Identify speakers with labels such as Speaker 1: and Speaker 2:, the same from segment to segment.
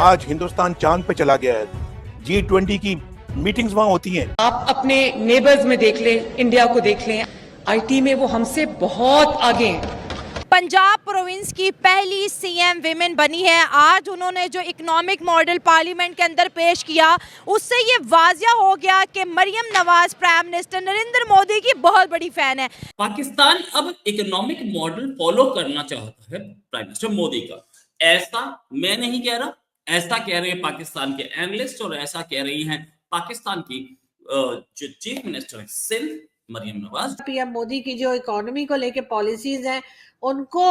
Speaker 1: आज हिंदुस्तान चांद पे चला गया है। G20 की मीटिंग्स वहां होती हैं।
Speaker 2: आप अपने नेबर्स में देख लें, इंडिया को देख लें, आईटी में वो हमसे बहुत आगे हैं।
Speaker 3: पंजाब प्रोविंस की पहली सीएम विमेन बनी है। आज उन्होंने जो इकोनॉमिक मॉडल पार्लियामेंट के अंदर पेश किया, उससे ये वाजिया हो गया कि मरियम नवाज प्राइम मिनिस्टर नरेंद्र मोदी की बहुत बड़ी फैन है।
Speaker 4: पाकिस्तान अब इकोनॉमिक मॉडल फॉलो करना चाहता है प्राइम मिनिस्टर मोदी का। ऐसा मैं नहीं कह रहा, ऐसा कह रहे हैं पाकिस्तान के एनालिस्ट और ऐसा कह रही हैं पाकिस्तान की जो चीफ मिनिस्टर है सिंध मरियम नवाज।
Speaker 5: पीएम मोदी की जो इकोनॉमी को लेके पॉलिसीज हैं उनको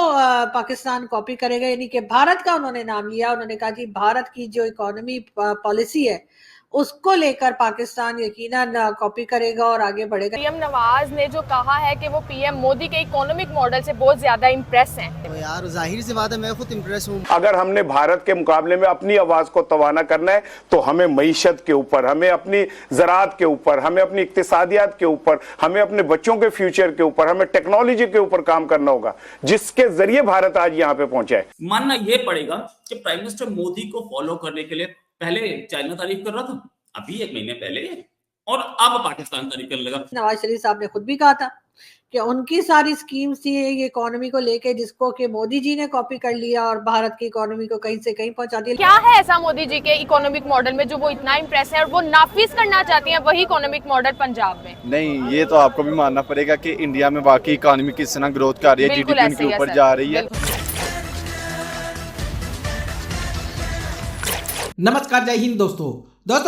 Speaker 5: पाकिस्तान कॉपी करेगा, यानी कि भारत का उन्होंने नाम लिया। उन्होंने कहा कि भारत की जो इकोनॉमी पॉलिसी है उसको लेकर पाकिस्तान यकीनन कॉपी करेगा और आगे बढ़ेगा।
Speaker 6: पीएम नवाज ने जो कहा है कि वो पीएम मोदी के इकोनॉमिक मॉडल से बहुत ज्यादा इम्प्रेस हैं।
Speaker 7: तो यार जाहिर सी बात है, मैं खुद इम्प्रेस हूँ।
Speaker 8: अगर हमने भारत के मुकाबले में अपनी आवाज को तवाना करना है तो हमें मईशत के ऊपर, हमें अपनी ज़राअत के ऊपर, हमें अपनी इक्तिसादियात के ऊपर, हमें अपने बच्चों के फ्यूचर के ऊपर, हमें टेक्नोलॉजी के ऊपर काम करना होगा, जिसके जरिए भारत आज यहाँ पे पहुंचा है।
Speaker 4: मानना यह पड़ेगा कि प्राइम मिनिस्टर मोदी को फॉलो करने के लिए पहले चाइना तारीफ कर रहा था, अभी एक महीने पहले, और अब पाकिस्तान तारीफ करने लगा।
Speaker 5: नवाज शरीफ साहब ने खुद भी कहा था कि उनकी सारी स्कीम्स थी ये इकोनॉमी को लेके, जिसको कि मोदी जी ने कॉपी कर लिया और भारत की इकोनॉमी को कहीं से कहीं पहुंचा दिया।
Speaker 6: क्या है ऐसा मोदी जी के इकोनॉमिक मॉडल में जो वो इतना इम्प्रेस है और वो नाफिज करना चाहती हैं वही इकोनॉमिक मॉडल पंजाब में?
Speaker 9: नहीं, ये तो आपको भी मानना पड़ेगा कि इंडिया में बाकी इकोनॉमी किस तरह ग्रोथ कर रही है, जीडीपी उनके ऊपर जा रही है।
Speaker 10: नमस्कार, जय हिंद दोस्तों।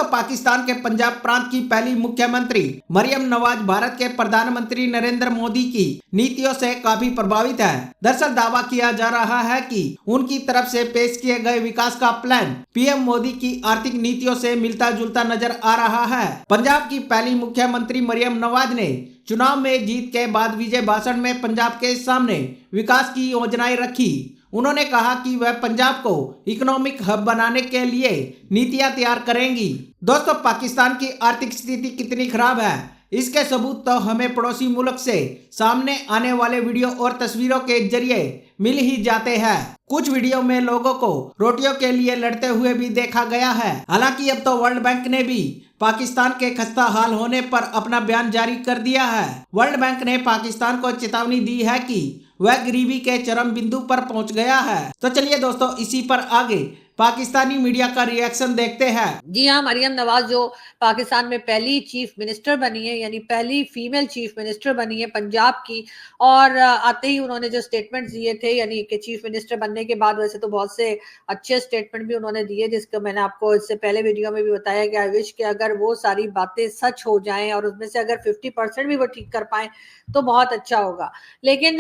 Speaker 10: पाकिस्तान के पंजाब प्रांत की पहली मुख्यमंत्री मरियम नवाज भारत के प्रधानमंत्री नरेंद्र मोदी की नीतियों से काफी प्रभावित है। दरअसल दावा किया जा रहा है कि उनकी तरफ से पेश किए गए विकास का प्लान पीएम मोदी की आर्थिक नीतियों से मिलता जुलता नजर आ रहा है। पंजाब की पहली मुख्यमंत्री मरियम नवाज ने चुनाव में जीत के बाद विजय भाषण में पंजाब के सामने विकास की योजनाएं रखी। उन्होंने कहा कि वह पंजाब को इकोनॉमिक हब बनाने के लिए नीतियां तैयार करेंगी। दोस्तों, पाकिस्तान की आर्थिक स्थिति कितनी खराब है, इसके सबूत तो हमें पड़ोसी मुल्क से सामने आने वाले वीडियो और तस्वीरों के जरिए मिल ही जाते हैं। कुछ वीडियो में लोगों को रोटियों के लिए लड़ते हुए भी देखा गया है। हालांकि अब तो वर्ल्ड बैंक ने भी पाकिस्तान के खस्ता हाल होने पर अपना बयान जारी कर दिया है। वर्ल्ड बैंक ने पाकिस्तान को चेतावनी दी है कि वह गरीबी के चरम बिंदु पर पहुंच गया है। तो चलिए दोस्तों, इसी पर आगे पाकिस्तानी मीडिया का रिएक्शन देखते हैं।
Speaker 5: जी हाँ, मरियम नवाज जो पाकिस्तान में पहली चीफ मिनिस्टर बनी है, यानी पहली फीमेल चीफ मिनिस्टर बनी है पंजाब की, और आते ही उन्होंने जो स्टेटमेंट दिए थे, यानी कि चीफ मिनिस्टर बनने के बाद वैसे तो बहुत से अच्छे स्टेटमेंट भी उन्होंने दिए, जिसका मैंने आपको इससे पहले वीडियो में भी बताया कि आई विश कि अगर वो सारी बातें सच हो जाएं और उसमें से अगर 50% भी वो ठीक कर पाए तो बहुत अच्छा होगा। लेकिन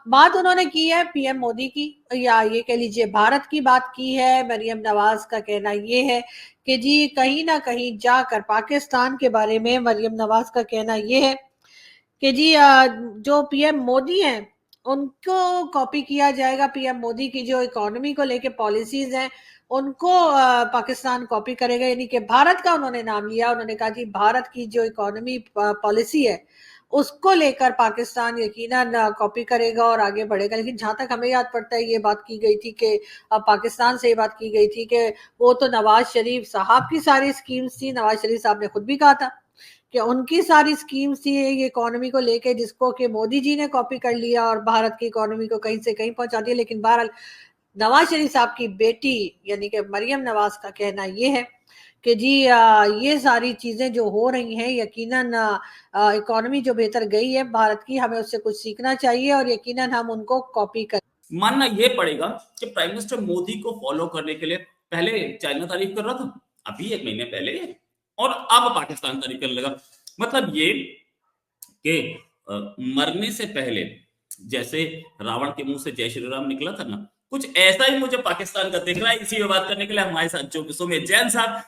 Speaker 5: बात उन्होंने की है पीएम मोदी की, या ये कह लीजिए भारत की बात की है। मरियम नवाज का कहना ये है कि जी कहीं ना कहीं जाकर पाकिस्तान के बारे में मरियम नवाज का कहना ये है कि जी जो पीएम मोदी हैं उनको कॉपी किया जाएगा। पीएम मोदी की जो इकोनॉमी को लेके पॉलिसीज हैं उनको पाकिस्तान कॉपी करेगा, यानी कि भारत का उन्होंने नाम लिया। उन्होंने कहा कि भारत की जो इकोनॉमी पॉलिसी है उसको लेकर पाकिस्तान यकीनन कॉपी करेगा और आगे बढ़ेगा। लेकिन जहां तक हमें याद पड़ता है, ये बात की गई थी कि पाकिस्तान से ये बात की गई थी कि वो तो नवाज शरीफ साहब की सारी स्कीम्स थी। नवाज शरीफ साहब ने खुद भी कहा था कि उनकी सारी स्कीम्स थी ये इकोनॉमी को लेके, जिसको कि मोदी जी ने कॉपी कर लिया और भारत की इकोनॉमी को कहीं से कहीं पहुंचा दिया। लेकिन बहरहाल नवाज शरीफ साहब की बेटी यानी कि मरियम नवाज का कहना ये है कि जी ये सारी चीजें जो हो रही हैं, यकीनन इकोनॉमी जो बेहतर गई है भारत की, हमें उससे कुछ सीखना चाहिए और यकीनन हम उनको कॉपी कर।
Speaker 4: मानना यह पड़ेगा कि प्राइम मिनिस्टर मोदी को फॉलो करने के लिए पहले चाइना तारीफ कर रहा था, अभी एक महीने पहले, और अब पाकिस्तान तारीफ करने लगा। मतलब ये कि मरने से पहले जैसे रावण के मुंह से जय श्री राम निकला था ना, कुछ ऐसा ही मुझे पाकिस्तान का दिख रहा है। इसी में बात करने के लिए हमारे साथ जो में जैन साहब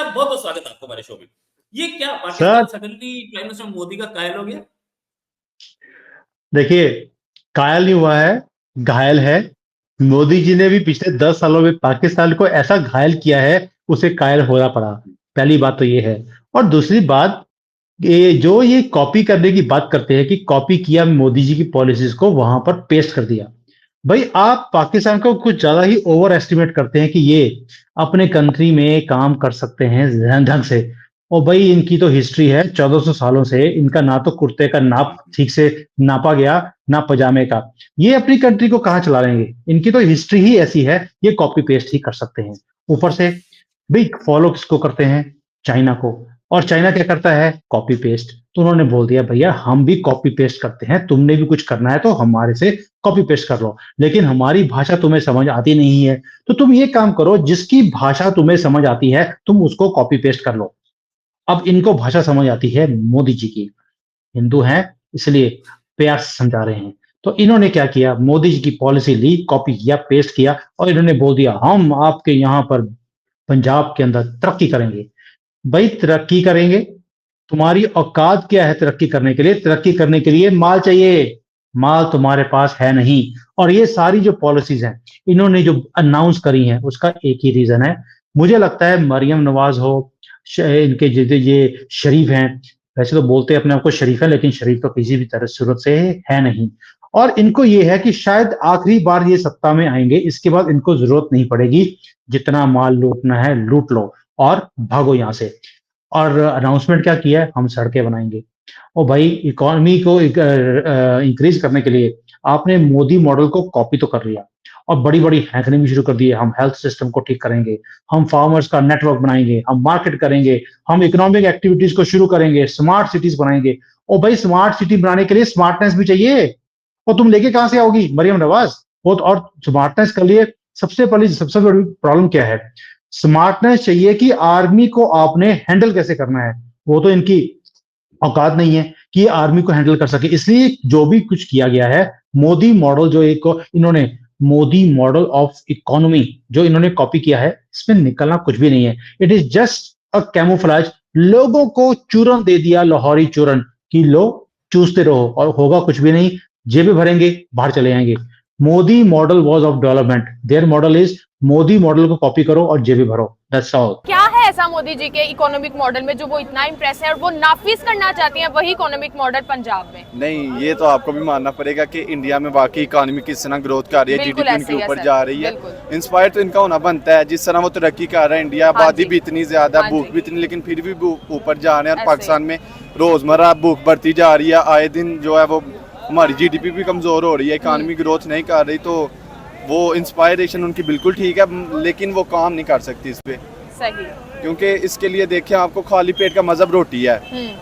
Speaker 4: बहुत बहुत स्वागत आपको हमारे शो में। ये क्या Pakistan suddenly prime minister Modi का कायल हो गया?
Speaker 11: देखिए, कायल नहीं हुआ है, घायल है। मोदी जी ने भी पिछले 10 सालों में पाकिस्तान को ऐसा घायल किया है, उसे कायल होना पड़ा। पहली बात तो ये है। और दूसरी बात, ये कॉपी करने की बात करते हैं कि कॉपी किया मोदी जी की पॉलिसीज को, वहां पर पेस्ट कर दिया। भाई आप पाकिस्तान को कुछ ज्यादा ही ओवर एस्टिमेट करते हैं कि ये अपने कंट्री में काम कर सकते हैं ढंग से। और भाई इनकी तो हिस्ट्री है 1400 सालों से, इनका ना तो कुर्ते का नाप ठीक से नापा गया ना पजामे का। ये अपनी कंट्री को कहाँ चला लेंगे, इनकी तो हिस्ट्री ही ऐसी है, ये कॉपी पेस्ट ही कर सकते हैं। ऊपर से भाई फॉलो किसको करते हैं, चाइना को, और चाइना क्या करता है, कॉपी पेस्ट। तो उन्होंने बोल दिया भैया हम भी कॉपी पेस्ट करते हैं, तुमने भी कुछ करना है तो हमारे से कॉपी पेस्ट कर लो, लेकिन हमारी भाषा तुम्हें समझ आती नहीं है, तो तुम ये काम करो जिसकी भाषा तुम्हें समझ आती है तुम उसको कॉपी पेस्ट कर लो। अब इनको भाषा समझ आती है मोदी जी की, हिंदू हैं इसलिए प्यार से समझा रहे हैं। तो इन्होंने क्या किया, मोदी जी की पॉलिसी ली, कॉपी किया, पेस्ट किया, और इन्होंने बोल दिया हम आपके यहाँ पर पंजाब के अंदर तरक्की करेंगे। भाई तरक्की करेंगे, तुम्हारी औकात क्या है तरक्की करने के लिए? तरक्की करने के लिए माल चाहिए, माल तुम्हारे पास है नहीं। और ये सारी जो पॉलिसीज हैं इन्होंने जो अनाउंस करी हैं उसका एक ही रीजन है, मुझे लगता है मरियम नवाज हो, इनके ये शरीफ हैं, वैसे तो बोलते हैं अपने आप को शरीफ है, लेकिन शरीफ तो किसी भी तरह सूरत से है नहीं। और इनको ये है कि शायद आखिरी बार ये सत्ता में आएंगे, इसके बाद इनको जरूरत नहीं पड़ेगी, जितना माल लूटना है लूट लो और भागो यहाँ से। और अनाउंसमेंट क्या किया है, हम सड़कें बनाएंगे। और भाई इकोनॉमी को इंक्रीज करने के लिए आपने मोदी मॉडल को कॉपी तो कर लिया और बड़ी बड़ी हैंकने भी शुरू कर दी है। हम हेल्थ सिस्टम को ठीक करेंगे, हम फार्मर्स का नेटवर्क बनाएंगे, हम मार्केट करेंगे, हम इकोनॉमिक एक्टिविटीज को शुरू करेंगे, स्मार्ट सिटीज बनाएंगे। और भाई स्मार्ट सिटी बनाने के लिए स्मार्टनेस भी चाहिए, और तुम लेके कहां से आओगी मरियम नवाज? और स्मार्टनेस के लिए सबसे बड़ी प्रॉब्लम क्या है, स्मार्टनेस चाहिए कि आर्मी को आपने हैंडल कैसे करना है, वो तो इनकी औकात नहीं है कि आर्मी को हैंडल कर सके। इसलिए जो भी कुछ किया गया है, मोदी मॉडल जो एक इन्होंने मोदी मॉडल ऑफ इकोनॉमी जो इन्होंने कॉपी किया है, इसमें निकलना कुछ भी नहीं है। It is just a camouflage. लोगों को चूरन दे दिया, लाहौरी चूरन, कि लो चूसते रहो, और होगा कुछ भी नहीं, जेबें भरेंगे बाहर चले जाएंगे। Modi model was of development, their model is Modi model को कॉपी करो और जेबें भरो, दैट्स ऑल।
Speaker 6: क्या है ऐसा मोदी जी के इकोनॉमिक मॉडल में जो वो इतना इम्प्रेस है और वो नाफिज करना चाहती हैं वही इकोनॉमिक मॉडल पंजाब में?
Speaker 9: नहीं, ये तो आपको भी मानना पड़ेगा कि इंडिया में वाकई इकोनॉमी किस तरह ग्रोथ कर रही है, जीडीपी इनके ऊपर जा रही है। इंस्पायर तो इनका होना बनता है, जिस तरह वो तरक्की कर रहा है। इंडिया आबादी भी इतनी ज्यादा, भूख भी इतनी, लेकिन फिर भी ऊपर जा रहे हैं। और पाकिस्तान में रोजमर्रा भूख बढ़ती जा रही है, आए दिन जो है वो हमारी जीडीपी भी कमजोर हो रही है, इकोनॉमी ग्रोथ नहीं कर रही। तो वो इंस्पायरेशन उनकी बिल्कुल ठीक है, लेकिन वो काम नहीं कर सकती इस पे।
Speaker 6: सही,
Speaker 9: क्योंकि इसके लिए देखें, आपको खाली पेट का मजहब रोटी है।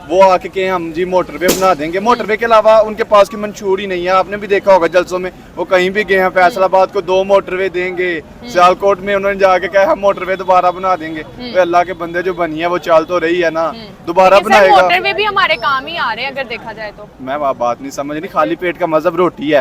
Speaker 9: वो आके कहें हम जी मोटरवे बना देंगे, मोटरवे के अलावा उनके पास की मंशूर ही नहीं है। आपने भी देखा होगा जलसों में, वो कहीं भी गए हैं, फैसलाबाद को 2 मोटरवे देंगे, सियालकोट में उन्होंने जाके कहा हम मोटरवे दोबारा बना देंगे। तो अल्लाह के बंदे जो बनी है वो चल तो रही है ना, दोबारा बनाएगा।
Speaker 6: मोटरवे भी हमारे काम ही आ रहे हैं अगर देखा जाए तो।
Speaker 9: मैं बात नहीं समझ रही, खाली पेट का मजहब रोटी है।